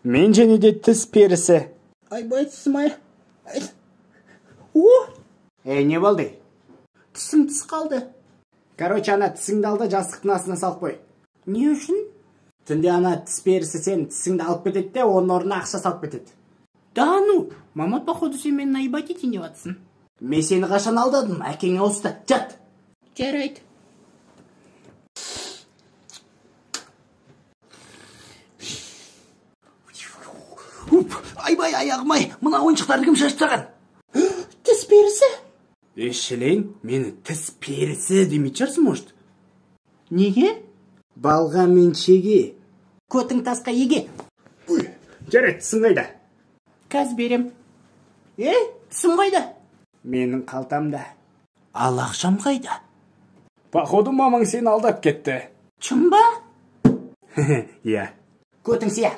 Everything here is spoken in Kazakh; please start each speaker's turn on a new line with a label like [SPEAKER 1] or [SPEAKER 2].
[SPEAKER 1] Мен және де тіс перісі.
[SPEAKER 2] Айбай тісім-ай.
[SPEAKER 1] Не болды?
[SPEAKER 2] Тісім тіс қалды.
[SPEAKER 1] Короче, ана тісіңді ал да жастықтың астына салып қой.
[SPEAKER 2] Не үшін?
[SPEAKER 1] Түнде ана тіс перісі сен тісіңді алып кетеді де, оның орнына ақша салып кетеді.
[SPEAKER 2] Да ну, мама, походу, сен мені наебать етейін деп жатсың.
[SPEAKER 1] Мен сені қашан алдадым? Әкең ауысты. Жат.
[SPEAKER 2] Жарайды.
[SPEAKER 3] Айбай, аяғым-ай, мына ойыншықтарды кім шаштырған?
[SPEAKER 2] Тіс перісі?
[SPEAKER 1] Шілең, мені тіс перісі демейді шығарсың, может?
[SPEAKER 2] Неге?
[SPEAKER 1] Балға мен шеге.
[SPEAKER 2] Көтің тасқа еге.
[SPEAKER 1] Жарайды, тісің қайда?
[SPEAKER 2] Қазір берем. Тісім қайда?
[SPEAKER 1] Менің қалтамда.
[SPEAKER 2] Ал ақшам қайда?
[SPEAKER 1] Походу, мамаң сені алдап кетті.
[SPEAKER 2] Чын ба?
[SPEAKER 1] Иә.
[SPEAKER 2] Көтің сия.